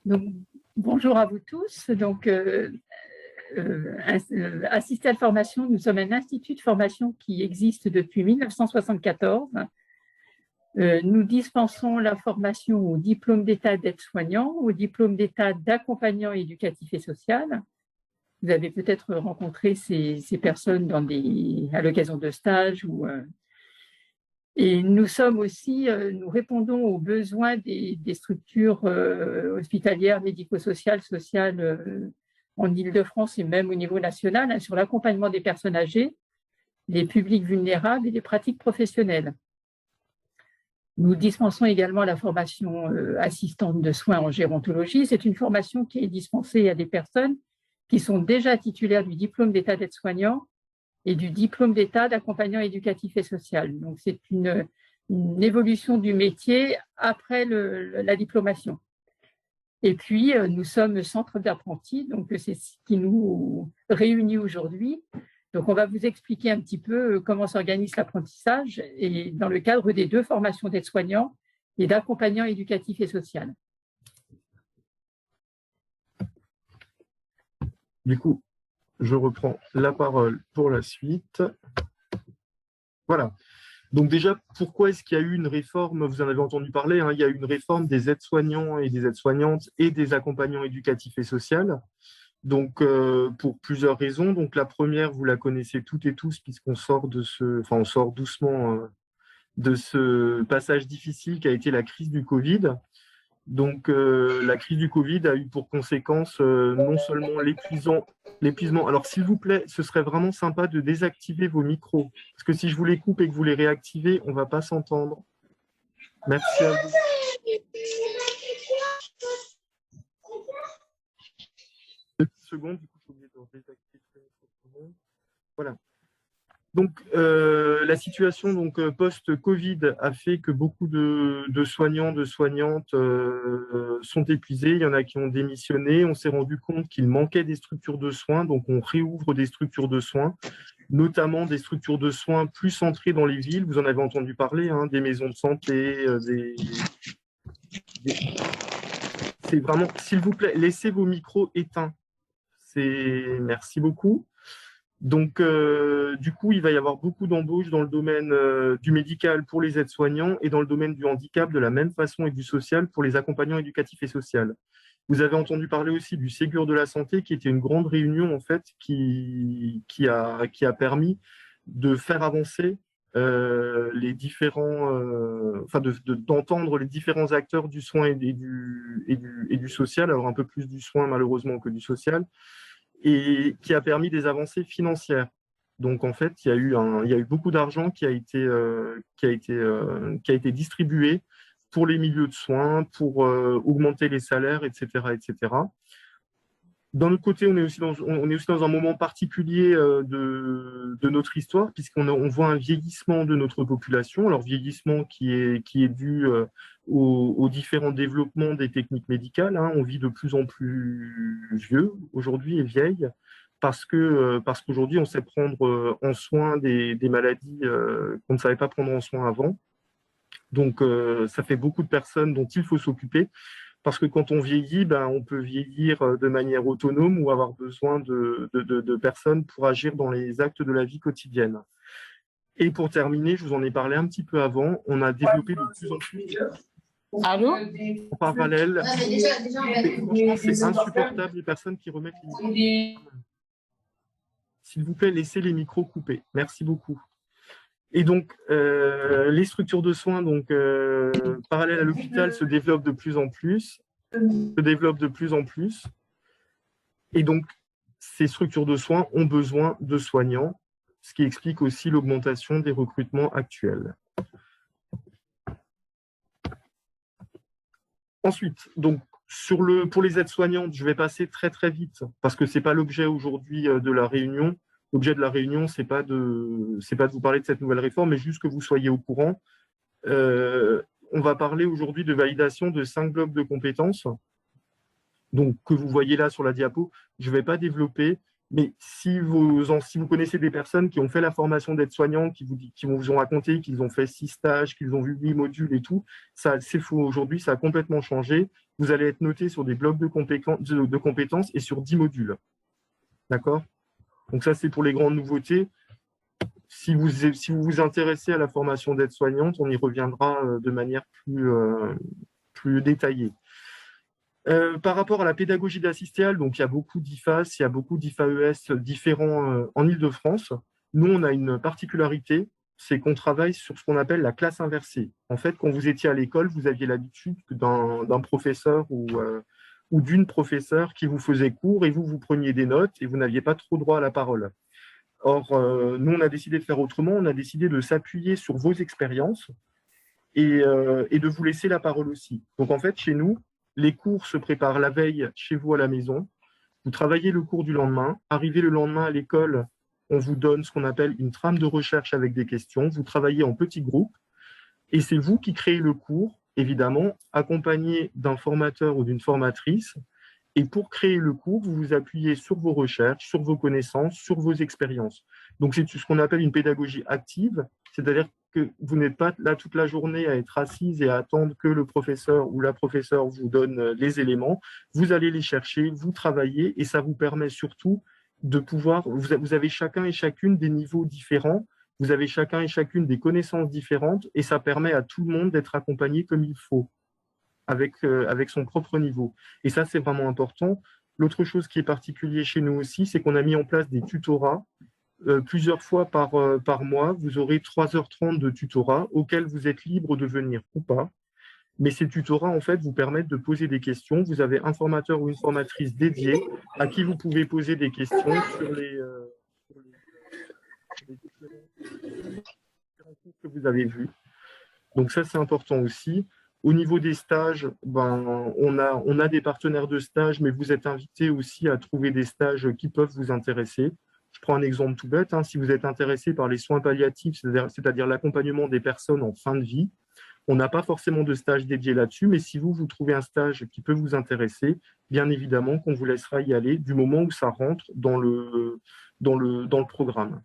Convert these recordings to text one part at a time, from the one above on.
Donc, bonjour à vous tous. Donc, Assistel Formation, nous sommes un institut de formation qui existe depuis 1974. Nous dispensons la formation au diplôme d'état d'aide-soignant, au diplôme d'état d'accompagnant éducatif et social. Vous avez peut-être rencontré ces personnes à l'occasion de stages. Et nous sommes aussi, nous répondons aux besoins des structures hospitalières, médico-sociales, sociales en Île-de-France et même au niveau national, sur l'accompagnement des personnes âgées, les publics vulnérables et les pratiques professionnelles. Nous dispensons également la formation assistante de soins en gérontologie. C'est une formation qui est dispensée à des personnes qui sont déjà titulaires du diplôme d'état d'aide-soignant et du diplôme d'état d'accompagnant éducatif et social. Donc, c'est une évolution du métier après la diplomation. Et puis, nous sommes centre d'apprentis, donc c'est ce qui nous réunit aujourd'hui. Donc, on va vous expliquer un petit peu comment s'organise l'apprentissage et dans le cadre des 2 formations d'aide-soignant et d'accompagnant éducatif et social. Du coup, je reprends la parole pour la suite. Voilà. Donc déjà, pourquoi est-ce qu'il y a eu une réforme? Vous en avez entendu parler, hein, il y a eu une réforme des aides-soignants et des aides-soignantes et des accompagnants éducatifs et sociaux. Donc, pour plusieurs raisons. Donc, la première, vous la connaissez toutes et tous, puisqu'on sort on sort doucement de ce passage difficile qui a été la crise du Covid. Donc, la crise du Covid a eu pour conséquence non seulement l'épuisement. Alors, s'il vous plaît, ce serait vraiment sympa de désactiver vos micros. Parce que si je vous les coupe et que vous les réactivez, on ne va pas s'entendre. Merci à vous. Deux secondes, du coup, je suis obligé de désactiver tout le monde. Voilà. Donc, la situation post-Covid a fait que beaucoup de soignants, de soignantes sont épuisés. Il y en a qui ont démissionné. On s'est rendu compte qu'il manquait des structures de soins. Donc, on réouvre des structures de soins, notamment des structures de soins plus centrées dans les villes. Vous en avez entendu parler, hein, des maisons de santé. C'est vraiment, s'il vous plaît, laissez vos micros éteints. Merci beaucoup. Donc, du coup, il va y avoir beaucoup d'embauches dans le domaine du médical pour les aides-soignants et dans le domaine du handicap de la même façon et du social pour les accompagnants éducatifs et sociaux. Vous avez entendu parler aussi du Ségur de la santé qui était une grande réunion en fait qui a permis de faire avancer les différents, d'entendre les différents acteurs du soin et du social, alors un peu plus du soin malheureusement que du social, et qui a permis des avancées financières. Donc en fait, il y a eu beaucoup d'argent qui a été distribué pour les milieux de soins, pour augmenter les salaires, etc., etc. D'un autre côté, on est aussi dans un moment particulier de notre histoire, puisqu'on voit un vieillissement de notre population. Alors, vieillissement qui est dû aux différents développements des techniques médicales. Hein. On vit de plus en plus vieux aujourd'hui et vieille, parce qu'aujourd'hui, on sait prendre en soin des maladies qu'on ne savait pas prendre en soin avant. Donc, ça fait beaucoup de personnes dont il faut s'occuper. Parce que quand on vieillit, on peut vieillir de manière autonome ou avoir besoin de personnes pour agir dans les actes de la vie quotidienne. Et pour terminer, je vous en ai parlé un petit peu avant, on a développé de plus en plus en parallèle. Franchement, c'est insupportable les personnes qui remettent les micros. S'il vous plaît, laissez les micros coupés. Merci beaucoup. Et donc, les structures de soins, parallèles à l'hôpital, se développent de plus en plus. Et donc, ces structures de soins ont besoin de soignants, ce qui explique aussi l'augmentation des recrutements actuels. Ensuite, donc, pour les aides-soignantes, je vais passer très très vite, parce que ce n'est pas l'objet aujourd'hui de la réunion. L'objet de la réunion, ce n'est pas de vous parler de cette nouvelle réforme, mais juste que vous soyez au courant. On va parler aujourd'hui de validation de 5 blocs de compétences, donc que vous voyez là sur la diapo. Je ne vais pas développer, mais si vous connaissez des personnes qui ont fait la formation d'aide-soignant, qui vous ont raconté qu'ils ont fait 6 stages, qu'ils ont vu 8 modules et tout, ça c'est faux aujourd'hui, ça a complètement changé. vous allez être noté sur des blocs de compétences et sur 10 modules. D'accord? Donc ça, c'est pour les grandes nouveautés. Si vous vous intéressez à la formation d'aide-soignante, on y reviendra de manière plus détaillée. Par rapport à la pédagogie d'assistéal, donc il y a beaucoup d'IFAS, il y a beaucoup d'IFAES différents en Île-de-France. Nous, on a une particularité, c'est qu'on travaille sur ce qu'on appelle la classe inversée. En fait, quand vous étiez à l'école, vous aviez l'habitude d'un professeur ou d'une professeure qui vous faisait cours et vous preniez des notes et vous n'aviez pas trop droit à la parole. Or, nous, on a décidé de faire autrement, on a décidé de s'appuyer sur vos expériences et de vous laisser la parole aussi. Donc, en fait, chez nous, les cours se préparent la veille chez vous à la maison. Vous travaillez le cours du lendemain. Arrivé le lendemain à l'école, on vous donne ce qu'on appelle une trame de recherche avec des questions. Vous travaillez en petits groupes et c'est vous qui créez le cours, évidemment, accompagné d'un formateur ou d'une formatrice. Et pour créer le cours, vous vous appuyez sur vos recherches, sur vos connaissances, sur vos expériences. Donc, c'est ce qu'on appelle une pédagogie active, c'est-à-dire que vous n'êtes pas là toute la journée à être assise et à attendre que le professeur ou la professeure vous donne les éléments. Vous allez les chercher, vous travaillez et ça vous permet surtout de pouvoir… Vous avez chacun et chacune des niveaux différents, vous avez chacun et chacune des connaissances différentes et ça permet à tout le monde d'être accompagné comme il faut, avec son propre niveau. Et ça, c'est vraiment important. L'autre chose qui est particulier chez nous aussi, c'est qu'on a mis en place des tutorats. Plusieurs fois par mois, vous aurez 3h30 de tutorat auxquels vous êtes libre de venir ou pas. Mais ces tutorats, en fait, vous permettent de poser des questions. Vous avez un formateur ou une formatrice dédiée à qui vous pouvez poser des questions sur les différents cours que vous avez vus. Donc ça, c'est important aussi. Au niveau des stages, on a des partenaires de stage, mais vous êtes invités aussi à trouver des stages qui peuvent vous intéresser. Je prends un exemple tout bête. Si vous êtes intéressé par les soins palliatifs, c'est-à-dire l'accompagnement des personnes en fin de vie, on n'a pas forcément de stage dédié là-dessus, mais si vous trouvez un stage qui peut vous intéresser, bien évidemment qu'on vous laissera y aller du moment où ça rentre dans le programme.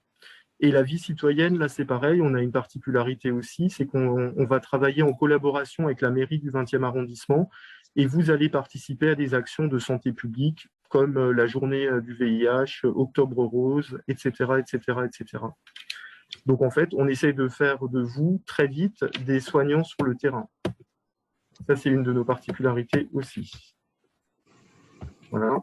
Et la vie citoyenne, là, c'est pareil, on a une particularité aussi, c'est qu'on va travailler en collaboration avec la mairie du 20e arrondissement et vous allez participer à des actions de santé publique comme la journée du VIH, Octobre Rose, etc., etc., etc. Donc, en fait, on essaye de faire de vous, très vite, des soignants sur le terrain. Ça, c'est une de nos particularités aussi. Voilà.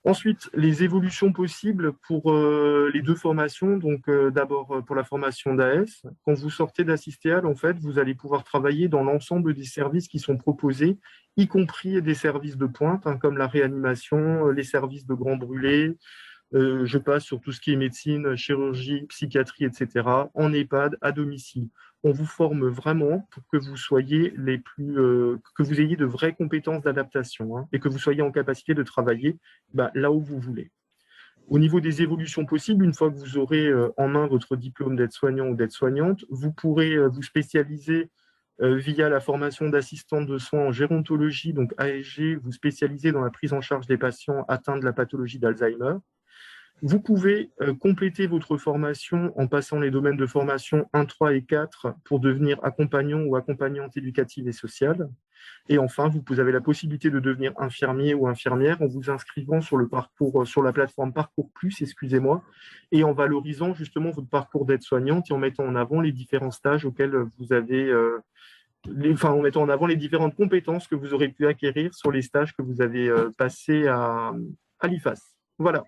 Ensuite, les évolutions possibles pour les deux formations. Donc, d'abord, pour la formation d'AS, quand vous sortez d'Assistéal, en fait, vous allez pouvoir travailler dans l'ensemble des services qui sont proposés, y compris des services de pointe, comme la réanimation, les services de grands brûlés. Je passe sur tout ce qui est médecine, chirurgie, psychiatrie, etc., en EHPAD, à domicile. On vous forme vraiment pour que vous soyez que vous ayez de vraies compétences d'adaptation et que vous soyez en capacité de travailler là où vous voulez. Au niveau des évolutions possibles, une fois que vous aurez en main votre diplôme d'aide-soignant ou d'aide-soignante, vous pourrez vous spécialiser via la formation d'assistante de soins en gérontologie, donc ASG, vous spécialisez dans la prise en charge des patients atteints de la pathologie d'Alzheimer. Vous pouvez compléter votre formation en passant les domaines de formation 1, 3 et 4 pour devenir accompagnant ou accompagnante éducative et sociale. Et enfin, vous avez la possibilité de devenir infirmier ou infirmière en vous inscrivant sur la plateforme Parcours Plus, excusez-moi, et en valorisant justement votre parcours d'aide-soignante et en mettant en avant les différents stages auxquels vous avez, en mettant en avant les différentes compétences que vous aurez pu acquérir sur les stages que vous avez passés à l'IFAS. Voilà.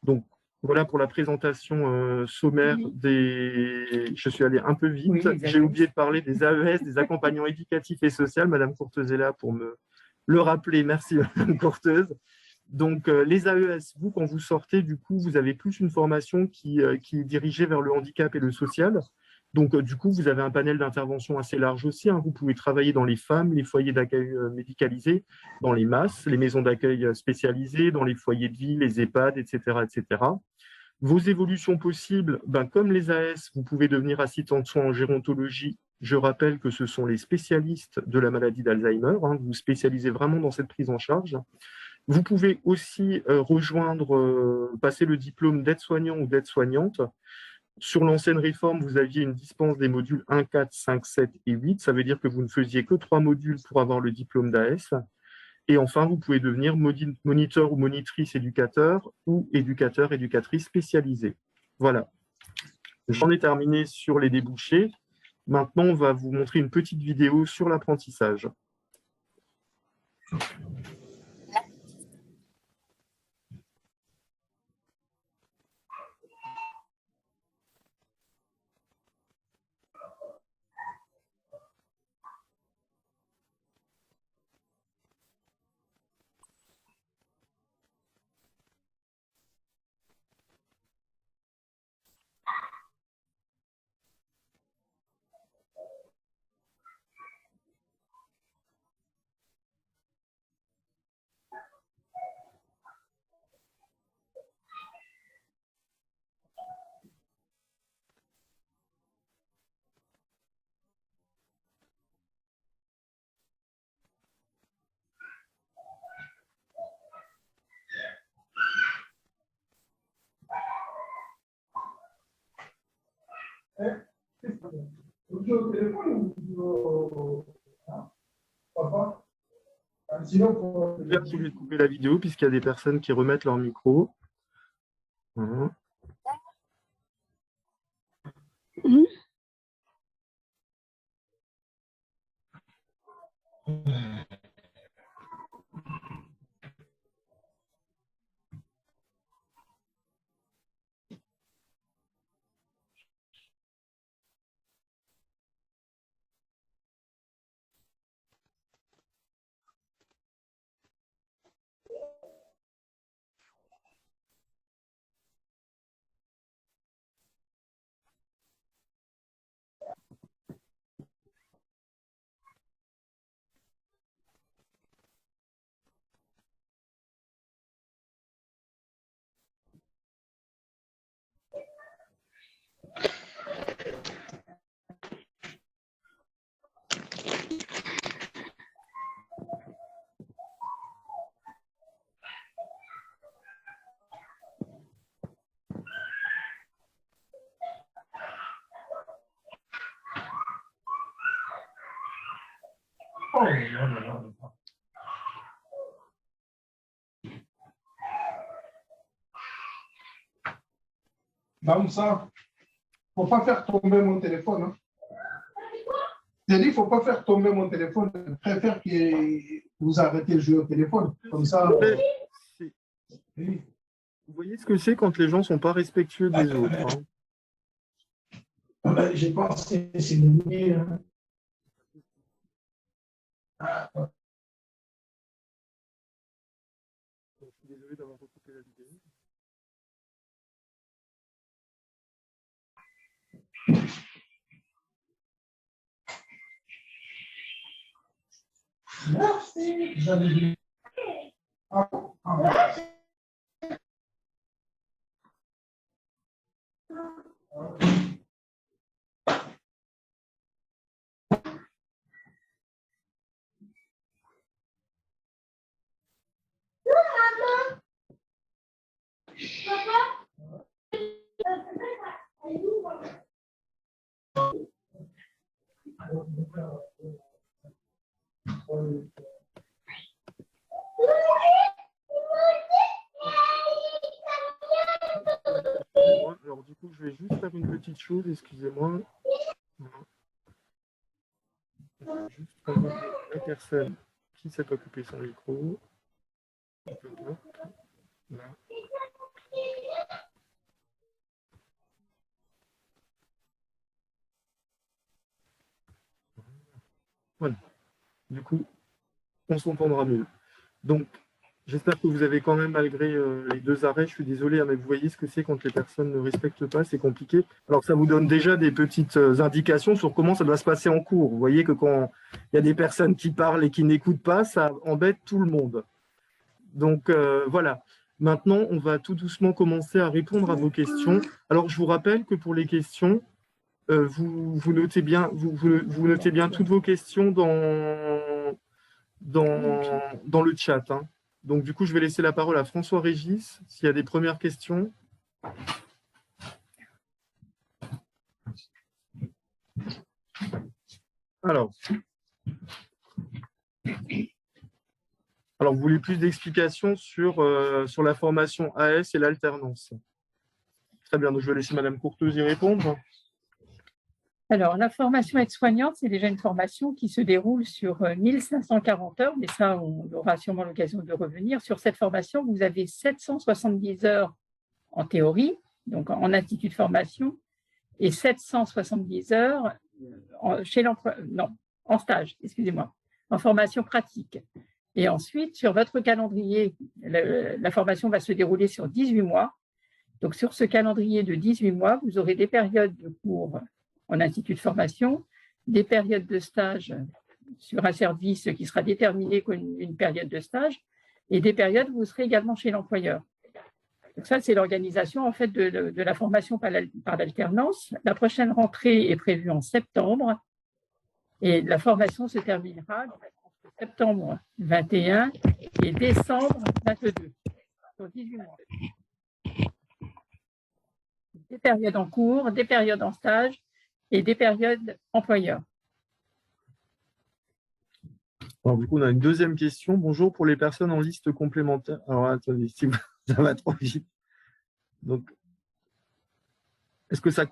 Donc, voilà pour la présentation sommaire des… Je suis allé un peu vite. Oui, j'ai oublié de parler des AES, des accompagnants éducatifs et sociaux. Madame Courteuse est là pour me le rappeler. Merci, Madame Courteuse. Donc, les AES, vous, quand vous sortez, du coup, vous avez plus une formation qui est dirigée vers le handicap et le social. Donc, du coup, vous avez un panel d'intervention assez large aussi. Vous pouvez travailler dans les femmes, les foyers d'accueil médicalisés, dans les MAS, les maisons d'accueil spécialisées, dans les foyers de vie, les EHPAD, etc., etc. Vos évolutions possibles, comme les AS, vous pouvez devenir assistant de soins en gérontologie. Je rappelle que ce sont les spécialistes de la maladie d'Alzheimer. Vous vous spécialisez vraiment dans cette prise en charge. Vous pouvez aussi passer le diplôme d'aide-soignant ou d'aide-soignante. sur l'ancienne réforme, vous aviez une dispense des modules 1, 4, 5, 7 et 8. Ça veut dire que vous ne faisiez que 3 modules pour avoir le diplôme d'AS. Et enfin, vous pouvez devenir moniteur ou monitrice éducateur ou éducateur, éducatrice spécialisée. Voilà. J'en ai terminé sur les débouchés. Maintenant, on va vous montrer une petite vidéo sur l'apprentissage. Sinon, je vais couper la vidéo puisqu'il y a des personnes qui remettent leur micro. Voilà. Comme ça, il ne faut pas faire tomber mon téléphone. Hein. J'ai dit, il ne faut pas faire tomber mon téléphone. Je préfère que vous arrêtez de jouer au téléphone. Comme ça. Oui. Vous voyez ce que c'est quand les gens ne sont pas respectueux des autres. Hein. Je pense que c'est le mieux. Hein. Je suis désolé d'avoir recoupé la vidéo. Merci. J'avais dit. Merci. Alors du coup, je vais juste faire une petite chose, excusez-moi. Je vais juste envoyer la personne qui s'est pas coupé son micro. Là. Voilà. Du coup, on s'entendra mieux. Donc, j'espère que vous avez quand même, malgré les 2 arrêts, je suis désolé, hein, mais vous voyez ce que c'est quand les personnes ne respectent pas, c'est compliqué. Alors, ça vous donne déjà des petites indications sur comment ça doit se passer en cours. Vous voyez que quand il y a des personnes qui parlent et qui n'écoutent pas, ça embête tout le monde. Donc, voilà. Maintenant, on va tout doucement commencer à répondre à vos questions. Alors, je vous rappelle que pour les questions, vous notez bien, vous notez bien toutes vos questions dans le chat. Hein. Donc, du coup, je vais laisser la parole à François Régis, s'il y a des premières questions. Alors, vous voulez plus d'explications sur la formation AS et l'alternance. Très bien, donc je vais laisser Madame Courteuse y répondre. Alors, la formation aide-soignante, c'est déjà une formation qui se déroule sur 1540 heures, mais ça, on aura sûrement l'occasion de revenir. Sur cette formation, vous avez 770 heures en théorie, donc en institut de formation, et 770 heures en stage, excusez-moi, en formation pratique. Et ensuite, sur votre calendrier, la formation va se dérouler sur 18 mois. Donc, sur ce calendrier de 18 mois, vous aurez des périodes de cours en institut de formation, des périodes de stage sur un service qui sera déterminé comme une période de stage, et des périodes où vous serez également chez l'employeur. Donc ça, c'est l'organisation en fait de la formation par l'alternance. La prochaine rentrée est prévue en septembre, et la formation se terminera entre septembre 21 et décembre 22, sur 18 mois. Des périodes en cours, des périodes en stage, et des périodes employeurs. Alors, du coup, on a une deuxième question. Bonjour, pour les personnes en liste complémentaire. Alors, attendez, ça va trop vite. Donc, est-ce que ça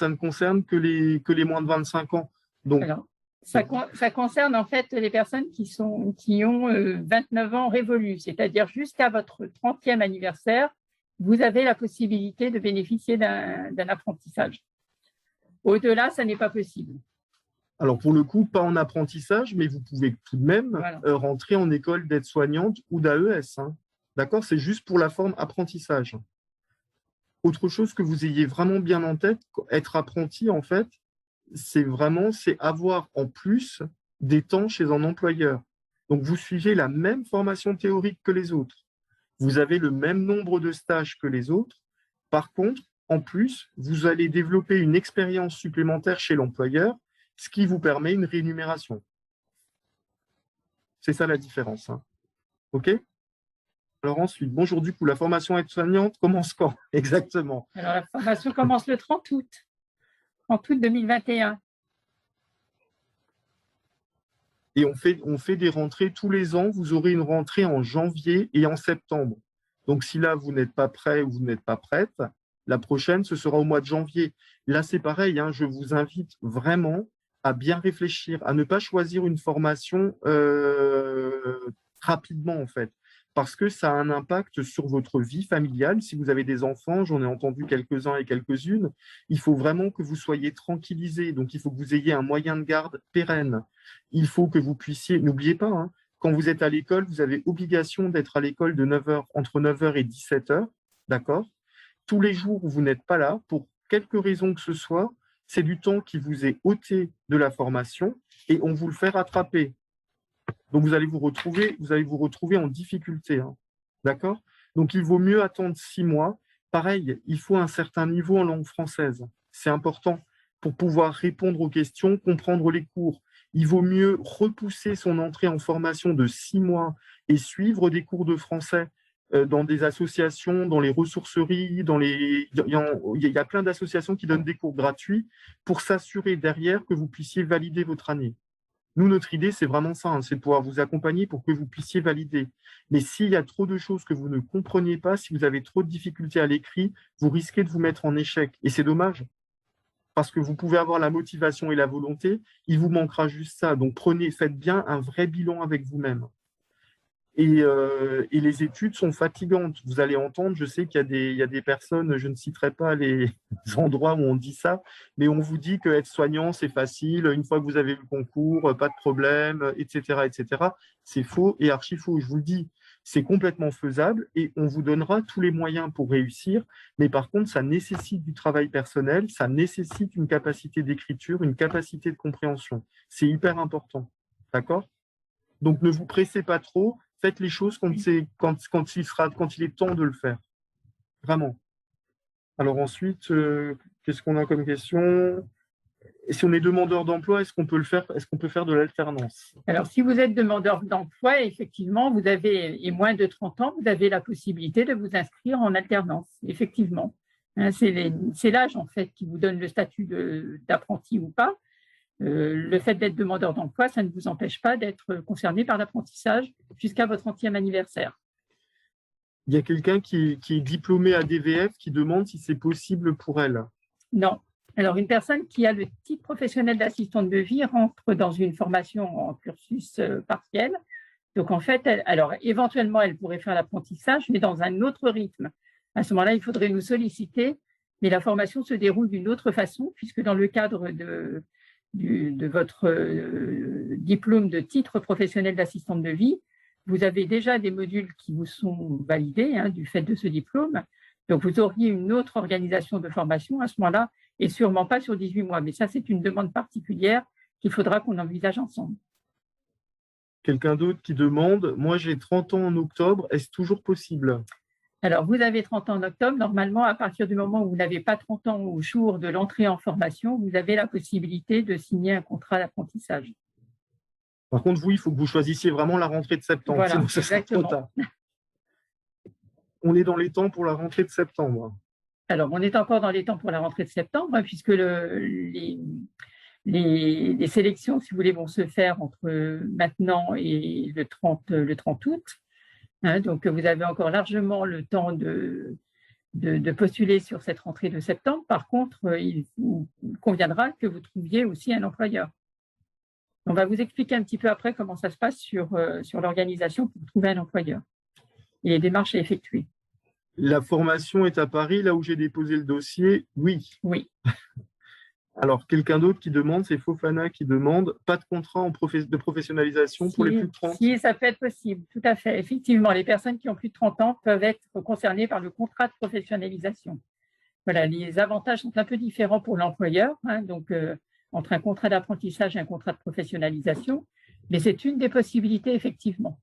ne concerne que les moins de 25 ans? Donc, alors, ça concerne en fait les personnes qui ont 29 ans révolus, c'est-à-dire jusqu'à votre 30e anniversaire, vous avez la possibilité de bénéficier d'un apprentissage. Au-delà, ça n'est pas possible. Alors, pour le coup, pas en apprentissage, mais vous pouvez tout de même rentrer en école d'aide-soignante ou d'AES. Hein. D'accord? C'est juste pour la forme apprentissage. Autre chose que vous ayez vraiment bien en tête, être apprenti, en fait, c'est avoir en plus des temps chez un employeur. Donc, vous suivez la même formation théorique que les autres. Vous avez le même nombre de stages que les autres. Par contre, en plus, vous allez développer une expérience supplémentaire chez l'employeur, ce qui vous permet une rémunération. C'est ça la différence. Hein. OK? Alors ensuite, bonjour, du coup, la formation aide-soignante commence quand? Exactement. Alors, la formation commence le 30 août. 30 août 2021. Et on fait des rentrées tous les ans. Vous aurez une rentrée en janvier et en septembre. Donc, si là, vous n'êtes pas prêt ou vous n'êtes pas prête, la prochaine, ce sera au mois de janvier. Là, c'est pareil, hein, je vous invite vraiment à bien réfléchir, à ne pas choisir une formation rapidement, en fait, parce que ça a un impact sur votre vie familiale. Si vous avez des enfants, j'en ai entendu quelques-uns et quelques-unes, il faut vraiment que vous soyez tranquillisés. Donc, il faut que vous ayez un moyen de garde pérenne. Il faut que vous puissiez, n'oubliez pas, hein, quand vous êtes à l'école, vous avez obligation d'être à l'école de 9h, entre 9h et 17h, d'accord? Tous les jours où vous n'êtes pas là, pour quelque raison que ce soit, c'est du temps qui vous est ôté de la formation et on vous le fait rattraper. Donc, vous allez vous retrouver en difficulté. Hein. D'accord? Donc, il vaut mieux attendre 6 mois. Pareil, il faut un certain niveau en langue française. C'est important pour pouvoir répondre aux questions, comprendre les cours. Il vaut mieux repousser son entrée en formation de 6 mois et suivre des cours de français dans des associations, dans les ressourceries, il y a plein d'associations qui donnent des cours gratuits pour s'assurer derrière que vous puissiez valider votre année. Nous, notre idée, c'est vraiment ça, hein, c'est de pouvoir vous accompagner pour que vous puissiez valider. Mais s'il y a trop de choses que vous ne comprenez pas, si vous avez trop de difficultés à l'écrit, vous risquez de vous mettre en échec. Et c'est dommage, parce que vous pouvez avoir la motivation et la volonté, il vous manquera juste ça. Donc, faites bien un vrai bilan avec vous-même. Et les études sont fatigantes. Vous allez entendre, je sais qu'il y a des personnes, je ne citerai pas les endroits où on dit ça, mais on vous dit que être soignant, c'est facile, une fois que vous avez eu le concours, pas de problème, etc., etc. C'est faux et archi faux, je vous le dis. C'est complètement faisable et on vous donnera tous les moyens pour réussir, mais par contre, ça nécessite du travail personnel, ça nécessite une capacité d'écriture, une capacité de compréhension. C'est hyper important, d'accord? Donc, ne vous pressez pas trop. Faites les choses quand il est temps de le faire. Vraiment. Alors ensuite, qu'est-ce qu'on a comme question? Et si on est demandeur d'emploi, est-ce qu'on peut faire de l'alternance? Alors, si vous êtes demandeur d'emploi, effectivement, vous avez, et moins de 30 ans, vous avez la possibilité de vous inscrire en alternance, effectivement. Hein, c'est l'âge, en fait, qui vous donne le statut d'apprenti ou pas. Le fait d'être demandeur d'emploi, ça ne vous empêche pas d'être concerné par l'apprentissage jusqu'à votre 30e anniversaire. Il y a quelqu'un qui est diplômé à DVF qui demande si c'est possible pour elle. Non. Alors, une personne qui a le titre professionnel d'assistante de vie rentre dans une formation en cursus partiel. Donc, en fait, éventuellement, elle pourrait faire l'apprentissage, mais dans un autre rythme. À ce moment-là, il faudrait nous solliciter, mais la formation se déroule d'une autre façon, puisque dans le cadre de votre diplôme de titre professionnel d'assistante de vie, vous avez déjà des modules qui vous sont validés du fait de ce diplôme. Donc, vous auriez une autre organisation de formation à ce moment-là, et sûrement pas sur 18 mois. Mais ça, c'est une demande particulière qu'il faudra qu'on envisage ensemble. Quelqu'un d'autre qui demande, moi j'ai 30 ans en octobre, est-ce toujours possible? Alors, vous avez 30 ans en octobre. Normalement, à partir du moment où vous n'avez pas 30 ans au jour de l'entrée en formation, vous avez la possibilité de signer un contrat d'apprentissage. Par contre, vous, il faut que vous choisissiez vraiment la rentrée de septembre, voilà, sinon ce sera trop tard. On est dans les temps pour la rentrée de septembre. Alors, on est encore dans les temps pour la rentrée de septembre, puisque les sélections, si vous voulez, vont se faire entre maintenant et le 30 août. Donc, vous avez encore largement le temps de postuler sur cette rentrée de septembre. Par contre, il vous conviendra que vous trouviez aussi un employeur. On va vous expliquer un petit peu après comment ça se passe sur l'organisation pour trouver un employeur et les démarches à effectuer. La formation est à Paris, là où j'ai déposé le dossier? Oui. Oui. Alors, quelqu'un d'autre qui demande, c'est Fofana qui demande, pas de contrat de professionnalisation pour les plus de 30 ans? Si, ça peut être possible, tout à fait. Effectivement, les personnes qui ont plus de 30 ans peuvent être concernées par le contrat de professionnalisation. Voilà, les avantages sont un peu différents pour l'employeur, donc entre un contrat d'apprentissage et un contrat de professionnalisation, mais c'est une des possibilités, effectivement.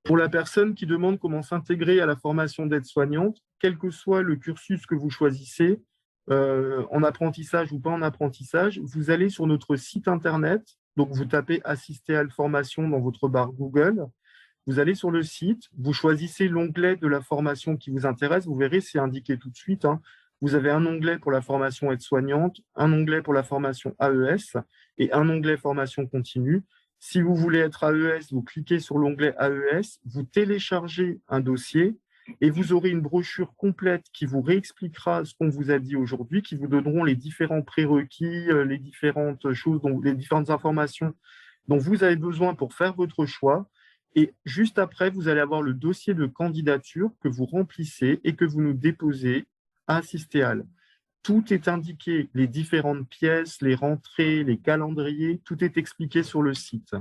Pour la personne qui demande comment s'intégrer à la formation d'aide-soignante, quel que soit le cursus que vous choisissez, en apprentissage ou pas en apprentissage, vous allez sur notre site internet, donc vous tapez « Assister à la formation » dans votre barre Google, vous allez sur le site, vous choisissez l'onglet de la formation qui vous intéresse, vous verrez, c'est indiqué tout de suite. Vous avez un onglet pour la formation aide-soignante, un onglet pour la formation AES et un onglet formation continue. Si vous voulez être AES, vous cliquez sur l'onglet AES, vous téléchargez un dossier et vous aurez une brochure complète qui vous réexpliquera ce qu'on vous a dit aujourd'hui, qui vous donneront les différents prérequis, les différentes choses, donc les différentes informations dont vous avez besoin pour faire votre choix. Et juste après, vous allez avoir le dossier de candidature que vous remplissez et que vous nous déposez à Assistéal. Tout est indiqué, les différentes pièces, les rentrées, les calendriers, tout est expliqué sur le site.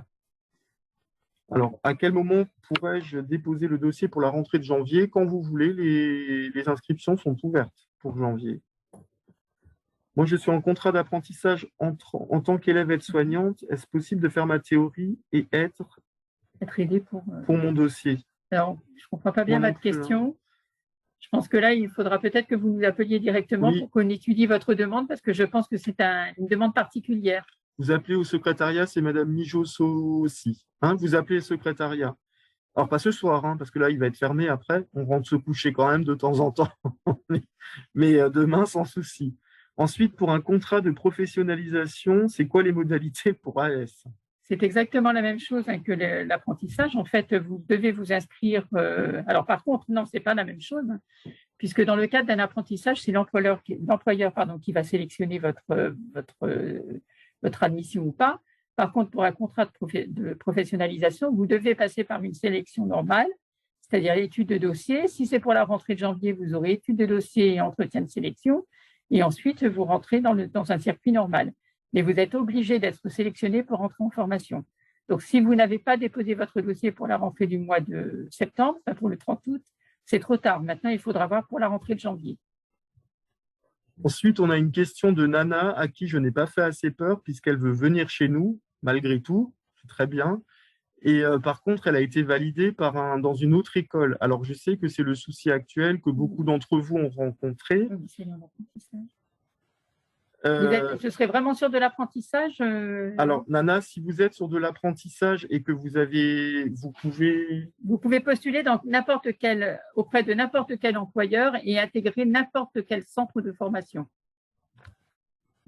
Alors, à quel moment pourrais-je déposer le dossier pour la rentrée de janvier? Quand vous voulez, les inscriptions sont ouvertes pour janvier. Moi, je suis en contrat d'apprentissage en tant qu'élève aide-soignante. Est-ce possible de faire ma théorie et être aidé pour mon dossier? Alors, je ne comprends pas bien votre question. Je pense que là, il faudra peut-être que vous nous appeliez directement pour qu'on étudie votre demande, parce que je pense que c'est une demande particulière. Vous appelez au secrétariat, c'est Madame Mijosso aussi. Vous appelez le secrétariat. Alors, pas ce soir, parce que là, il va être fermé après. On rentre se coucher quand même de temps en temps. Mais demain, sans souci. Ensuite, pour un contrat de professionnalisation, c'est quoi les modalités pour AS? C'est exactement la même chose que l'apprentissage. En fait, vous devez vous inscrire. Alors, par contre, non, ce n'est pas la même chose, puisque dans le cadre d'un apprentissage, c'est l'employeur qui va sélectionner votre admission ou pas. Par contre, pour un contrat de professionnalisation, vous devez passer par une sélection normale, c'est-à-dire étude de dossier. Si c'est pour la rentrée de janvier, vous aurez étude de dossier et entretien de sélection. Et ensuite, vous rentrez dans un circuit normal. Mais vous êtes obligé d'être sélectionné pour entrer en formation. Donc, si vous n'avez pas déposé votre dossier pour la rentrée du mois de septembre, pour le 30 août, c'est trop tard. Maintenant, il faudra voir pour la rentrée de janvier. Ensuite, on a une question de Nana à qui je n'ai pas fait assez peur puisqu'elle veut venir chez nous, malgré tout. C'est très bien. Et par contre, elle a été validée dans une autre école. Alors, je sais que c'est le souci actuel que beaucoup d'entre vous ont rencontré. Ce serait vraiment sur de l'apprentissage Alors, Nana, si vous êtes sur de l'apprentissage et que vous pouvez postuler auprès de n'importe quel employeur et intégrer n'importe quel centre de formation.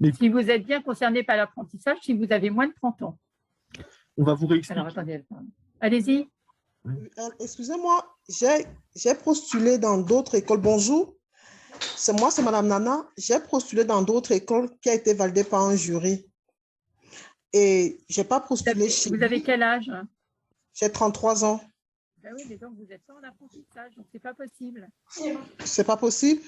Mais si vous êtes bien concerné par l'apprentissage, si vous avez moins de 30 ans. on va vous réexpliquer. Alors, attendez, allez-y. Excusez-moi, j'ai postulé dans d'autres écoles. Bonjour, c'est Madame Nana. J'ai postulé dans d'autres écoles qui a été validée par un jury. Et je n'ai pas postulé chez Vous avez quel âge? J'ai 33 ans. Ben oui, mais donc vous êtes pas en apprentissage, donc c'est pas possible. C'est pas possible?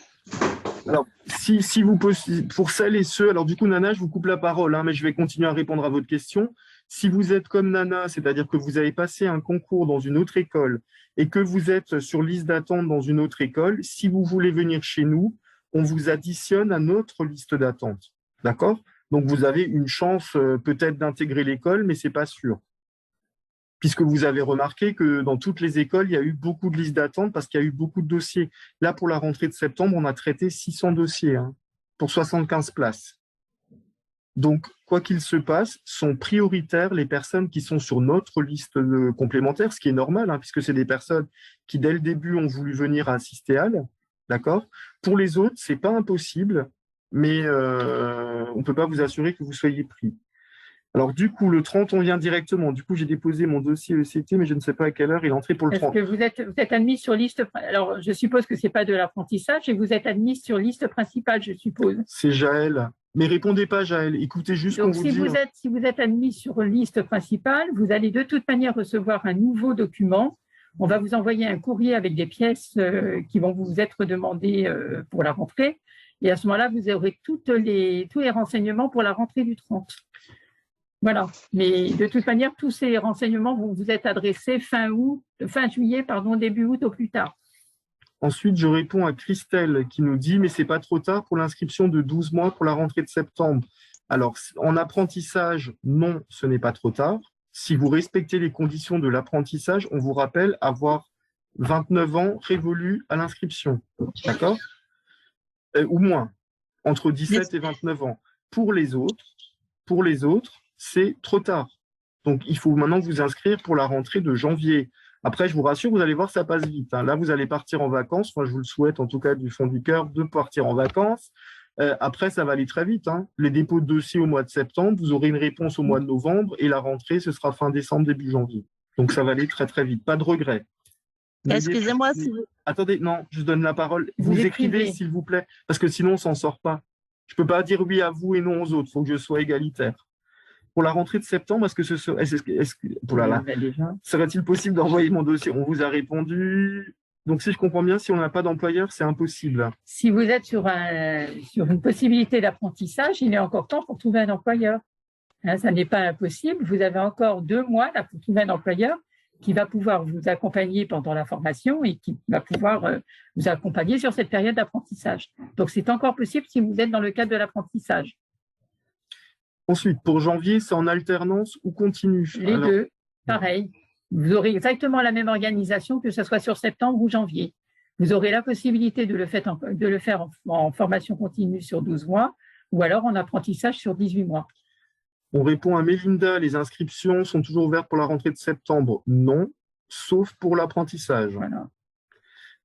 Alors, si vous pour celles et ceux, alors du coup, Nana, je vous coupe la parole, hein, mais je vais continuer à répondre à votre question. Si vous êtes comme Nana, c'est-à-dire que vous avez passé un concours dans une autre école et que vous êtes sur liste d'attente dans une autre école, si vous voulez venir chez nous, on vous additionne à notre liste d'attente. D'accord? Donc, vous avez une chance peut-être d'intégrer l'école, mais ce n'est pas sûr. Puisque vous avez remarqué que dans toutes les écoles, il y a eu beaucoup de listes d'attente parce qu'il y a eu beaucoup de dossiers. Là, pour la rentrée de septembre, on a traité 600 dossiers pour 75 places. Donc, quoi qu'il se passe, sont prioritaires les personnes qui sont sur notre liste complémentaire, ce qui est normal, puisque c'est des personnes qui, dès le début, ont voulu venir à Assistéal. D'accord ? Pour les autres, ce n'est pas impossible, mais on ne peut pas vous assurer que vous soyez pris. Alors, du coup, le 30, on vient directement. Du coup, j'ai déposé mon dossier ECT, mais je ne sais pas à quelle heure il est entré pour le 30. Est-ce que vous êtes admis sur liste… Alors, je suppose que ce n'est pas de l'apprentissage et vous êtes admis sur liste principale, je suppose. C'est Jaël. Mais répondez pas, Jaël. Écoutez juste ce qu'on vous dit. Si vous êtes admis sur liste principale, vous allez de toute manière recevoir un nouveau document. On va vous envoyer un courrier avec des pièces qui vont vous être demandées pour la rentrée. Et à ce moment-là, vous aurez tous les renseignements pour la rentrée du 30. Voilà. Mais de toute manière, tous ces renseignements vont vous être adressés fin juillet, début août au plus tard. Ensuite, je réponds à Christelle qui nous dit « Mais ce n'est pas trop tard pour l'inscription de 12 mois pour la rentrée de septembre ». Alors, en apprentissage, non, ce n'est pas trop tard. Si vous respectez les conditions de l'apprentissage, on vous rappelle avoir 29 ans révolus à l'inscription. D'accord ? Ou moins, entre 17 et 29 ans. Pour les autres, c'est trop tard. Donc, il faut maintenant vous inscrire pour la rentrée de janvier. Après, je vous rassure, vous allez voir, ça passe vite. Là, vous allez partir en vacances. Moi, je vous le souhaite, en tout cas, du fond du cœur, de partir en vacances. Après, ça va aller très vite. Les dépôts de dossiers au mois de septembre, vous aurez une réponse au mois de novembre et la rentrée, ce sera fin décembre, début janvier. Donc, ça va aller très, très vite. Pas de regret. Excusez-moi si vous… Attendez, non, je donne la parole. Vous écrivez, s'il vous plaît, parce que sinon, on ne s'en sort pas. Je ne peux pas dire oui à vous et non aux autres. Il faut que je sois égalitaire. Pour la rentrée de septembre, est-ce que ce serait, serait-il possible d'envoyer mon dossier? On vous a répondu. Donc, si je comprends bien, si on n'a pas d'employeur, c'est impossible. Si vous êtes sur une possibilité d'apprentissage, il est encore temps pour trouver un employeur. Ça n'est pas impossible. Vous avez encore 2 mois là, pour trouver un employeur qui va pouvoir vous accompagner pendant la formation et qui va pouvoir vous accompagner sur cette période d'apprentissage. Donc, c'est encore possible si vous êtes dans le cadre de l'apprentissage. Ensuite, pour janvier, c'est en alternance ou continu? Les deux, pareil. Vous aurez exactement la même organisation que ce soit sur septembre ou janvier. Vous aurez la possibilité de le faire en formation continue sur 12 mois ou alors en apprentissage sur 18 mois. On répond à Mélinda, les inscriptions sont toujours ouvertes pour la rentrée de septembre? Non, sauf pour l'apprentissage. Voilà.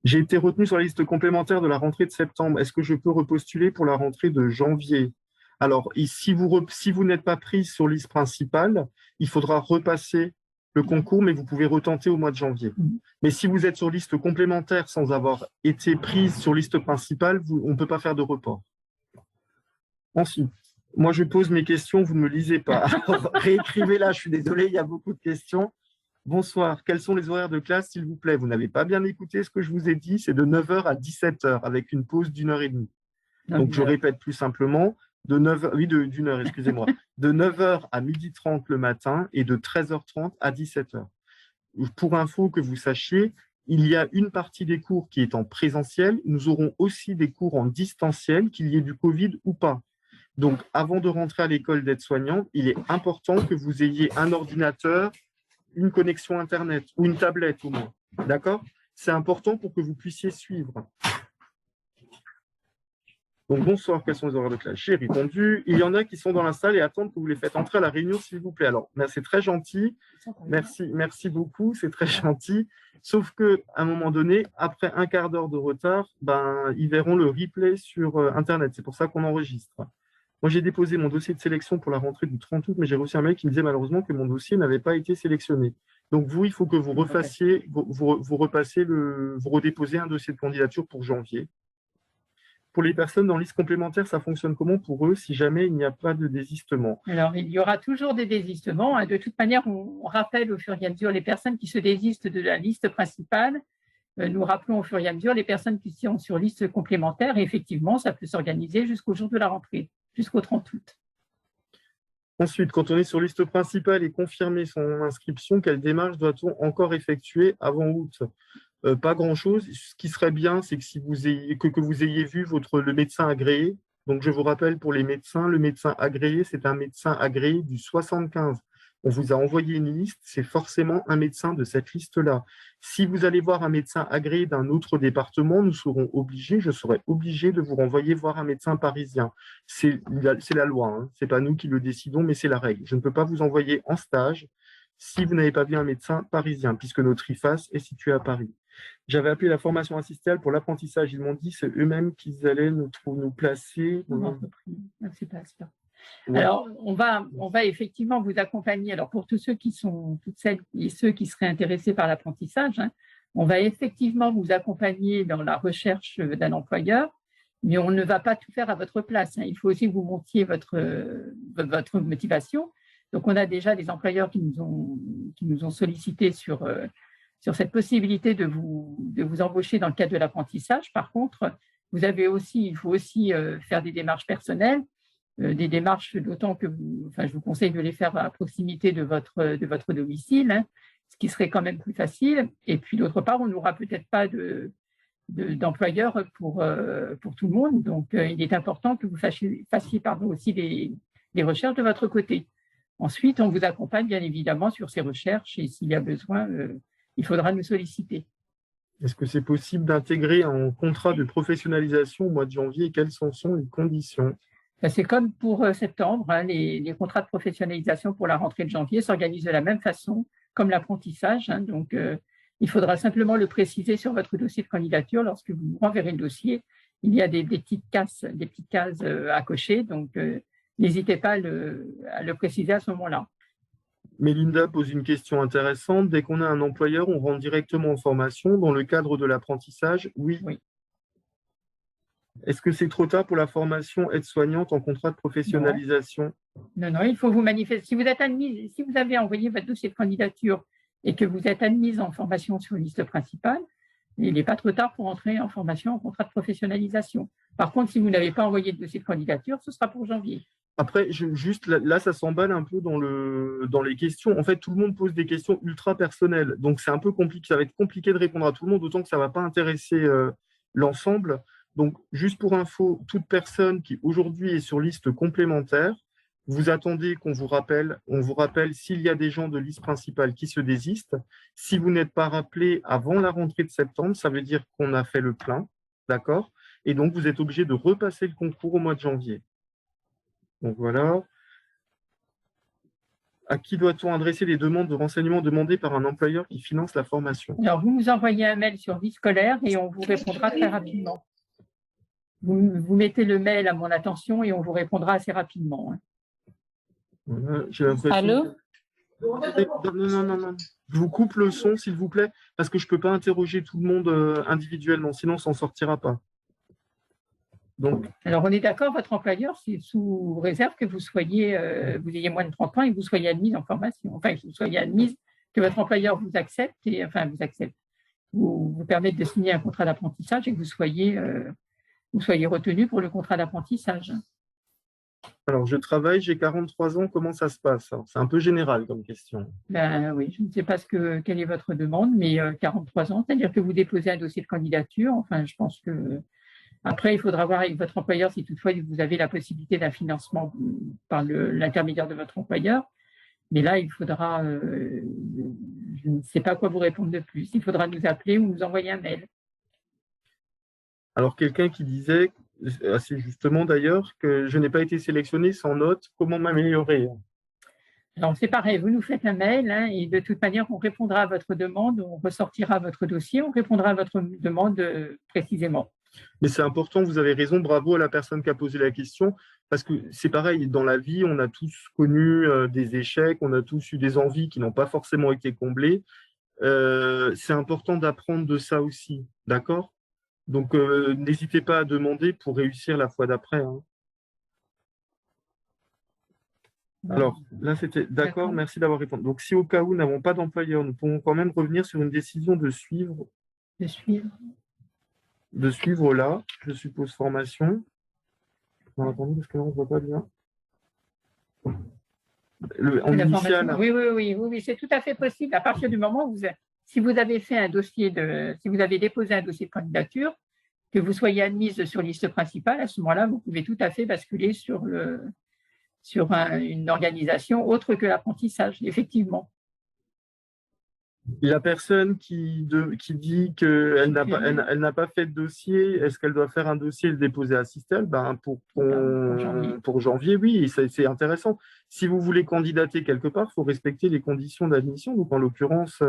J'ai été retenu sur la liste complémentaire de la rentrée de septembre. Est-ce que je peux repostuler pour la rentrée de janvier? Alors, si vous n'êtes pas prise sur liste principale, il faudra repasser le concours, mais vous pouvez retenter au mois de janvier. Mais si vous êtes sur liste complémentaire sans avoir été prise sur liste principale, on ne peut pas faire de report. Ensuite, moi, je pose mes questions, vous ne me lisez pas. Alors, réécrivez-la, je suis désolé, il y a beaucoup de questions. Bonsoir, quels sont les horaires de classe, s'il vous plaît? Vous n'avez pas bien écouté ce que je vous ai dit, c'est de 9h à 17h, avec une pause d'1h30. Donc, je répète plus simplement, de 9h à 12h30 le matin et de 13h30 à 17h. Pour info, que vous sachiez, il y a une partie des cours qui est en présentiel. Nous aurons aussi des cours en distanciel, qu'il y ait du Covid ou pas. Donc, avant de rentrer à l'école d'aide-soignante, il est important que vous ayez un ordinateur, une connexion Internet ou une tablette au moins. D'accord? C'est important pour que vous puissiez suivre. Donc, bonsoir, quels sont les horaires de classe? J'ai répondu. Il y en a qui sont dans la salle et attendent que vous les faites entrer à la réunion, s'il vous plaît. Alors, c'est très gentil. Merci beaucoup, c'est très gentil. Sauf qu'à un moment donné, après un quart d'heure de retard, ils verront le replay sur Internet. C'est pour ça qu'on enregistre. Moi, j'ai déposé mon dossier de sélection pour la rentrée du 30 août, mais j'ai reçu un mail qui me disait malheureusement que mon dossier n'avait pas été sélectionné. Donc, vous, il faut que vous refassiez, vous redéposez un dossier de candidature pour janvier. Pour les personnes dans liste complémentaire, ça fonctionne comment pour eux si jamais il n'y a pas de désistement? Alors, il y aura toujours des désistements. De toute manière, on rappelle au fur et à mesure les personnes qui se désistent de la liste principale. Nous rappelons au fur et à mesure les personnes qui sont sur liste complémentaire. Et effectivement, ça peut s'organiser jusqu'au jour de la rentrée, jusqu'au 30 août. Ensuite, quand on est sur liste principale et confirmer son inscription, quelle démarche doit-on encore effectuer avant août? Pas grand-chose. Ce qui serait bien, c'est que, si vous ayez vu le médecin agréé. Donc, je vous rappelle pour les médecins, le médecin agréé, c'est un médecin agréé du 75. On vous a envoyé une liste, c'est forcément un médecin de cette liste-là. Si vous allez voir un médecin agréé d'un autre département, je serai obligé de vous renvoyer voir un médecin parisien. C'est la loi, hein. Ce n'est pas nous qui le décidons, mais c'est la règle. Je ne peux pas vous envoyer en stage si vous n'avez pas vu un médecin parisien, puisque notre IFAS est situé à Paris. J'avais appelé la formation assistée pour l'apprentissage. Ils m'ont dit c'est eux-mêmes qu'ils allaient nous placer. C'est pas ça. Ouais. Alors, on va effectivement vous accompagner. Alors, pour tous ceux toutes celles et ceux qui seraient intéressés par l'apprentissage, hein, on va effectivement vous accompagner dans la recherche d'un employeur, mais on ne va pas tout faire à votre place, hein. Il faut aussi que vous montiez votre motivation. Donc, on a déjà des employeurs qui nous ont sollicité sur cette possibilité de vous embaucher dans le cadre de l'apprentissage. Par contre, il faut aussi faire des démarches personnelles, des démarches d'autant que je vous conseille de les faire à proximité de votre domicile, hein, ce qui serait quand même plus facile. Et puis, d'autre part, on n'aura peut-être pas d'employeur pour tout le monde. Donc, il est important que vous fassiez aussi des recherches de votre côté. Ensuite, on vous accompagne bien évidemment sur ces recherches et s'il y a besoin, il faudra nous solliciter. Est-ce que c'est possible d'intégrer un contrat de professionnalisation au mois de janvier et quelles sont les conditions? C'est comme pour septembre, hein, les contrats de professionnalisation pour la rentrée de janvier s'organisent de la même façon comme l'apprentissage. Hein, donc, il faudra simplement le préciser sur votre dossier de candidature. Lorsque vous renverrez le dossier, il y a des petites cases à cocher. Donc, n'hésitez pas à le préciser à ce moment-là. Mélinda pose une question intéressante. Dès qu'on a un employeur, on rentre directement en formation dans le cadre de l'apprentissage? Oui. Est-ce que c'est trop tard pour la formation aide-soignante en contrat de professionnalisation? Non, il faut vous manifester. Si vous êtes admise, si vous avez envoyé votre dossier de candidature et que vous êtes admise en formation sur liste principale, il n'est pas trop tard pour entrer en formation en contrat de professionnalisation. Par contre, si vous n'avez pas envoyé de dossier de candidature, ce sera pour janvier. Après, juste là, ça s'emballe un peu dans les questions. En fait, tout le monde pose des questions ultra personnelles. Donc, c'est un peu compliqué. Ça va être compliqué de répondre à tout le monde, d'autant que ça ne va pas intéresser l'ensemble. Donc, juste pour info, toute personne qui aujourd'hui est sur liste complémentaire, vous attendez qu'on vous rappelle. On vous rappelle s'il y a des gens de liste principale qui se désistent. Si vous n'êtes pas rappelé avant la rentrée de septembre, ça veut dire qu'on a fait le plein, d'accord? Et donc, vous êtes obligé de repasser le concours au mois de janvier. Donc voilà. À qui doit-on adresser les demandes de renseignements demandées par un employeur qui finance la formation? Alors, vous nous envoyez un mail sur vie scolaire et on vous répondra très rapidement. Vous mettez le mail à mon attention et on vous répondra assez rapidement. Hein. Voilà, j'ai l'impression. Allô? Non. Je vous coupe le son, s'il vous plaît, parce que je ne peux pas interroger tout le monde individuellement, sinon on ne s'en sortira pas. Donc, alors, on est d'accord, votre employeur, c'est sous réserve que vous ayez moins de 30 ans et que vous soyez admise en formation. Enfin, que vous soyez admise, que votre employeur vous accepte vous permette de signer un contrat d'apprentissage et que vous soyez retenu pour le contrat d'apprentissage. Alors, je travaille, j'ai 43 ans, comment ça se passe? C'est un peu général comme question. Ben oui, je ne sais pas quelle est votre demande, mais 43 ans, c'est-à-dire que vous déposez un dossier de candidature. Enfin, je pense que après, il faudra voir avec votre employeur si toutefois vous avez la possibilité d'un financement par l'intermédiaire de votre employeur. Mais là, il faudra, je ne sais pas quoi vous répondre de plus. Il faudra nous appeler ou nous envoyer un mail. Alors, quelqu'un qui disait, assez justement d'ailleurs, que je n'ai pas été sélectionné sans note, comment m'améliorer? Alors, c'est pareil, vous nous faites un mail hein, et de toute manière, on répondra à votre demande, on ressortira votre dossier, on répondra à votre demande précisément. Mais c'est important, vous avez raison, bravo à la personne qui a posé la question. parce que c'est pareil, dans la vie, on a tous connu des échecs, on a tous eu des envies qui n'ont pas forcément été comblées. C'est important d'apprendre de ça aussi, d'accord? Donc, n'hésitez pas à demander pour réussir la fois d'après, hein. Alors, là, c'était d'accord, merci d'avoir répondu. Donc, si au cas où nous n'avons pas d'employeur, nous pouvons quand même revenir sur une décision de suivre là, je suppose, formation. Non, attendez, parce que là, on ne voit pas bien. En initial. Oui, c'est tout à fait possible. À partir du moment où si vous avez fait un dossier si vous avez déposé un dossier de candidature, que vous soyez admise sur liste principale, à ce moment-là, vous pouvez tout à fait basculer sur une organisation autre que l'apprentissage, effectivement. La personne qui dit qu'elle n'a pas fait de dossier, est-ce qu'elle doit faire un dossier et le déposer à Sistel? Pour janvier, oui, c'est intéressant. Si vous voulez candidater quelque part, il faut respecter les conditions d'admission. Donc, en l'occurrence,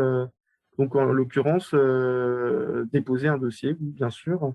déposer un dossier, oui, bien sûr.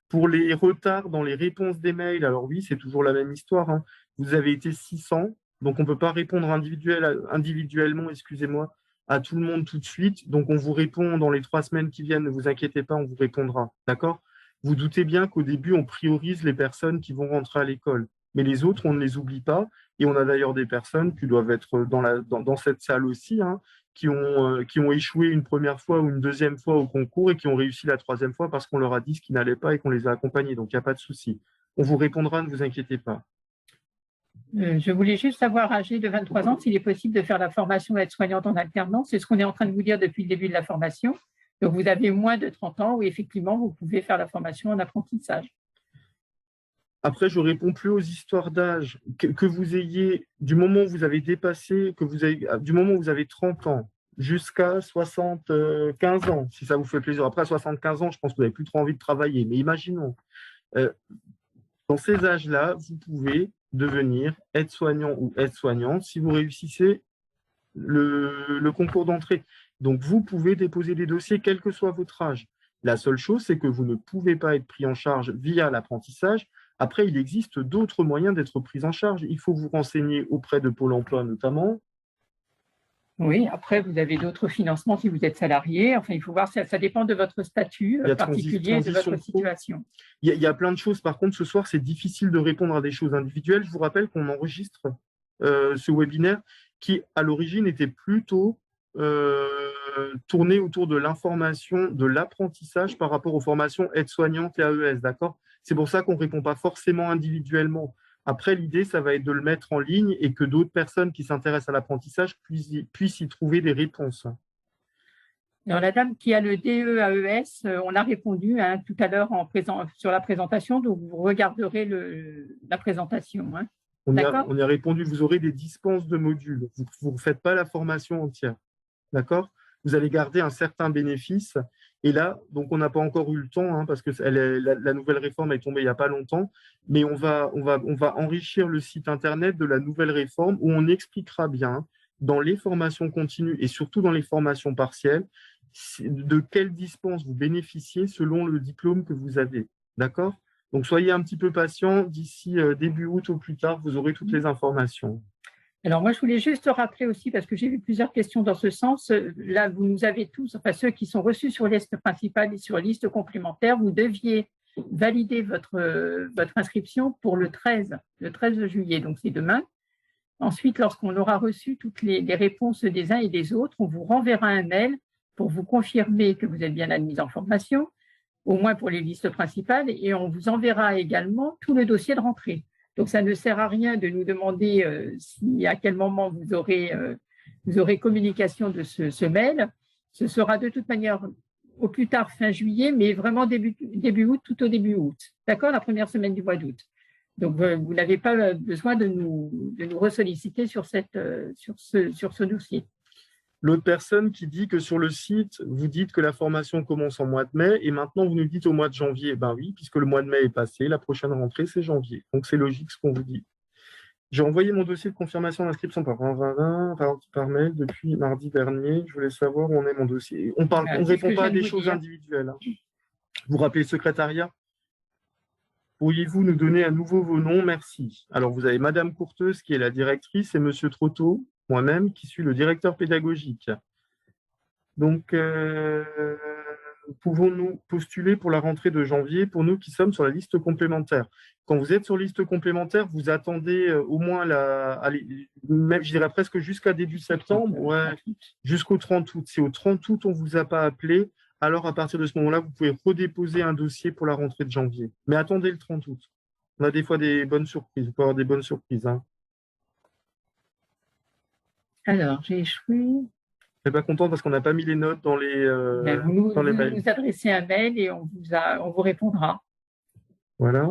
Pour les retards dans les réponses des mails, alors oui, c'est toujours la même histoire, hein. Vous avez été 600, donc on ne peut pas répondre individuellement, excusez-moi, à tout le monde tout de suite. Donc, on vous répond dans les 3 semaines qui viennent, ne vous inquiétez pas, on vous répondra. D'accord? Vous doutez bien qu'au début, on priorise les personnes qui vont rentrer à l'école. Mais les autres, on ne les oublie pas. Et on a d'ailleurs des personnes qui doivent être dans cette salle aussi, hein, qui ont échoué une première fois ou une deuxième fois au concours et qui ont réussi la 3e fois parce qu'on leur a dit ce qui n'allait pas et qu'on les a accompagnés. Donc, il n'y a pas de souci. On vous répondra, ne vous inquiétez pas. Je voulais juste savoir, âgé de 23 ans, s'il est possible de faire la formation aide-soignante en alternance. C'est ce qu'on est en train de vous dire depuis le début de la formation. Donc, vous avez moins de 30 ans où, effectivement, vous pouvez faire la formation en apprentissage. Après, je ne réponds plus aux histoires d'âge. Que vous ayez, du moment où vous avez dépassé, du moment où vous avez 30 ans jusqu'à 75 ans, si ça vous fait plaisir. Après, à 75 ans, je pense que vous n'avez plus trop envie de travailler. Mais imaginons, dans ces âges-là, vous pouvez devenir aide-soignant ou aide-soignante si vous réussissez le concours d'entrée. Donc, vous pouvez déposer des dossiers quel que soit votre âge. La seule chose, c'est que vous ne pouvez pas être pris en charge via l'apprentissage. Après, il existe d'autres moyens d'être pris en charge. Il faut vous renseigner auprès de Pôle emploi notamment. Oui, après, vous avez d'autres financements si vous êtes salarié. Enfin, il faut voir, ça dépend de votre statut particulier et de votre situation. Il y a plein de choses. Par contre, ce soir, c'est difficile de répondre à des choses individuelles. Je vous rappelle qu'on enregistre ce webinaire qui, à l'origine, était plutôt tourné autour de l'information, de l'apprentissage par rapport aux formations aides-soignantes et AES, d'accord? C'est pour ça qu'on ne répond pas forcément individuellement. Après, l'idée, ça va être de le mettre en ligne et que d'autres personnes qui s'intéressent à l'apprentissage puissent y trouver des réponses. Alors, la dame qui a le DE-AES, on a répondu tout à l'heure sur la présentation, donc vous regarderez la présentation. Hein. On y a répondu, vous aurez des dispenses de modules. Vous ne faites pas la formation entière. D'accord? Vous allez garder un certain bénéfice. Et là, donc on n'a pas encore eu le temps, hein, parce que la nouvelle réforme est tombée il n'y a pas longtemps, mais on va enrichir le site internet de la nouvelle réforme où on expliquera bien dans les formations continues et surtout dans les formations partielles de quelle dispense vous bénéficiez selon le diplôme que vous avez. D'accord? Donc soyez un petit peu patient, d'ici début août au plus tard, vous aurez toutes les informations. Alors, moi, je voulais juste rappeler aussi, parce que j'ai vu plusieurs questions dans ce sens, là, vous nous avez tous, enfin ceux qui sont reçus sur liste principale et sur liste complémentaire, vous deviez valider votre inscription pour le 13 juillet, donc c'est demain. Ensuite, lorsqu'on aura reçu toutes les réponses des uns et des autres, on vous renverra un mail pour vous confirmer que vous êtes bien admis en formation, au moins pour les listes principales, et on vous enverra également tout le dossier de rentrée. Donc, ça ne sert à rien de nous demander à quel moment vous aurez communication de ce mail. Ce sera de toute manière au plus tard fin juillet, mais vraiment début août, tout au début août. D'accord? La première semaine du mois d'août. Donc, vous n'avez pas besoin de nous ressolliciter sur ce dossier. L'autre personne qui dit que sur le site, vous dites que la formation commence en mois de mai et maintenant vous nous dites au mois de janvier. Ben oui, puisque le mois de mai est passé, la prochaine rentrée, c'est janvier. Donc, c'est logique ce qu'on vous dit. J'ai envoyé mon dossier de confirmation d'inscription par mail depuis mardi dernier. Je voulais savoir où en est mon dossier. On ne répond pas à des choses individuelles. Hein. Vous rappelez le secrétariat? Pourriez-vous nous donner à nouveau vos noms? Merci. Alors, vous avez Madame Courteuse, qui est la directrice, et Monsieur Trotteau, moi-même, qui suis le directeur pédagogique. Donc, pouvons-nous postuler pour la rentrée de janvier pour nous qui sommes sur la liste complémentaire? Quand vous êtes sur liste complémentaire, vous attendez au moins même, je dirais presque jusqu'à début septembre, ouais, jusqu'au 30 août. Si au 30 août, on ne vous a pas appelé, alors à partir de ce moment-là, vous pouvez redéposer un dossier pour la rentrée de janvier. Mais attendez le 30 août. On a des fois des bonnes surprises. Vous pouvez avoir des bonnes surprises. Hein. Alors, j'ai échoué. Je ne suis pas content parce qu'on n'a pas mis les notes dans les, Vous dans les mails. nous adressez un mail et on vous répondra. Voilà.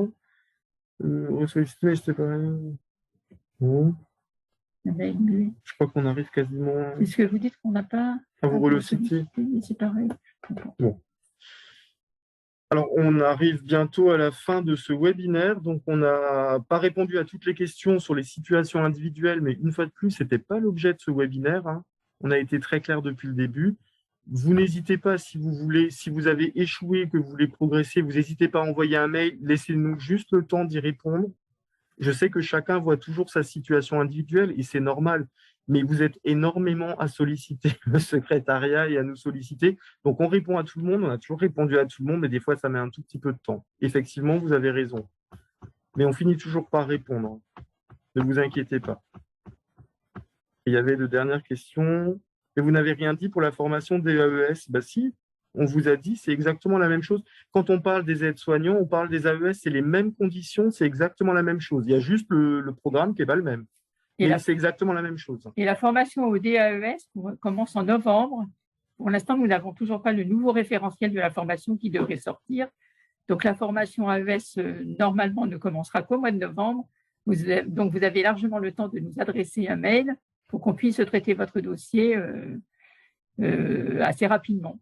Sollicité, mais c'était pas... Bon. Un mail. Je crois qu'on arrive quasiment... Est-ce que vous dites qu'on n'a pas... À vous relociter. C'est pareil. Bon. Alors, on arrive bientôt à la fin de ce webinaire. Donc, on n'a pas répondu à toutes les questions sur les situations individuelles, mais une fois de plus, ce n'était pas l'objet de ce webinaire. Hein. On a été très clair depuis le début. Vous n'hésitez pas, si vous voulez, si vous avez échoué, que vous voulez progresser, vous n'hésitez pas à envoyer un mail. Laissez-nous juste le temps d'y répondre. Je sais que chacun voit toujours sa situation individuelle et c'est normal, mais vous êtes énormément à solliciter le secrétariat et à nous solliciter. Donc, on répond à tout le monde, on a toujours répondu à tout le monde, mais des fois, ça met un tout petit peu de temps. Effectivement, vous avez raison. Mais on finit toujours par répondre. Ne vous inquiétez pas. Il y avait de dernières questions. Et vous n'avez rien dit pour la formation des AES? Ben si, on vous a dit, c'est exactement la même chose. Quand on parle des aides-soignants, on parle des AES, c'est les mêmes conditions, c'est exactement la même chose. Il y a juste le programme qui n'est pas le même. Mais c'est exactement la même chose. Et la formation au DAES commence en novembre. Pour l'instant, nous n'avons toujours pas le nouveau référentiel de la formation qui devrait sortir. Donc, la formation AES, normalement, ne commencera qu'au mois de novembre. Donc, vous avez largement le temps de nous adresser un mail pour qu'on puisse traiter votre dossier assez rapidement.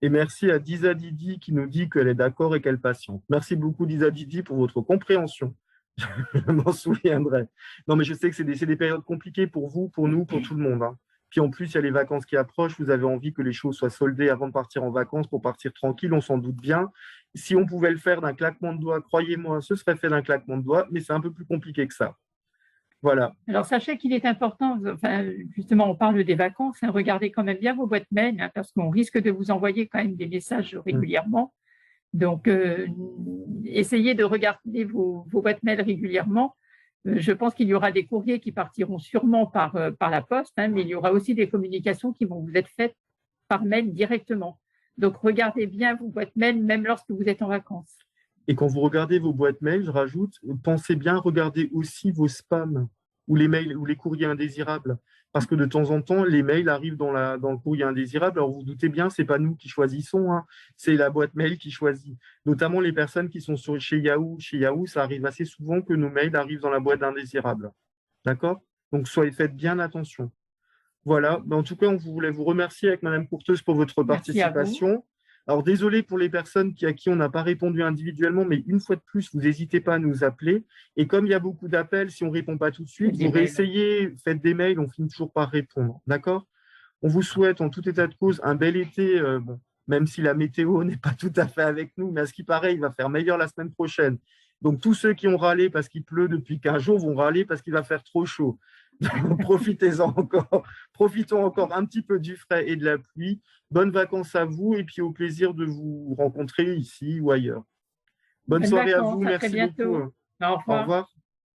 Et merci à Disa Didi qui nous dit qu'elle est d'accord et qu'elle patiente. Merci beaucoup Disa Didi pour votre compréhension. Je m'en souviendrai. Non, mais je sais que c'est des périodes compliquées pour vous, pour nous, pour tout le monde. Hein. Puis en plus, il y a les vacances qui approchent. Vous avez envie que les choses soient soldées avant de partir en vacances pour partir tranquille, on s'en doute bien. Si on pouvait le faire d'un claquement de doigts, croyez-moi, ce serait fait d'un claquement de doigts, mais c'est un peu plus compliqué que ça. Voilà. Alors, sachez qu'il est important, enfin, justement, on parle des vacances, hein, regardez quand même bien vos boîtes mail, hein, parce qu'on risque de vous envoyer quand même des messages régulièrement. Donc, essayez de regarder vos boîtes mail régulièrement. Je pense qu'il y aura des courriers qui partiront sûrement par la poste, hein, mais il y aura aussi des communications qui vont vous être faites par mail directement. Donc, regardez bien vos boîtes mail, même lorsque vous êtes en vacances. Et quand vous regardez vos boîtes mail, je rajoute, pensez bien à regarder aussi vos spams ou les mails ou les courriers indésirables. Parce que de temps en temps, les mails arrivent dans le courrier indésirable. Alors, vous vous doutez bien, ce n'est pas nous qui choisissons, hein, c'est la boîte mail qui choisit. Notamment les personnes qui sont chez Yahoo. Chez Yahoo, ça arrive assez souvent que nos mails arrivent dans la boîte indésirable. D'accord? Donc, faites bien attention. Voilà. En tout cas, on voulait vous remercier avec Madame Courteuse pour votre participation. Alors, désolé pour les personnes à qui on n'a pas répondu individuellement, mais une fois de plus, vous n'hésitez pas à nous appeler. Et comme il y a beaucoup d'appels, si on ne répond pas tout de suite, vous réessayez, faites des mails, on finit toujours par répondre. D'accord? On vous souhaite, en tout état de cause, un bel été, même si la météo n'est pas tout à fait avec nous, mais à ce qui paraît, il va faire meilleur la semaine prochaine. Donc, tous ceux qui ont râlé parce qu'il pleut depuis 15 jours vont râler parce qu'il va faire trop chaud. Profitez-en encore, profitons encore un petit peu du frais et de la pluie. Bonnes vacances à vous et puis au plaisir de vous rencontrer ici ou ailleurs. Bonne soirée à vous, merci beaucoup. Au revoir. Au revoir.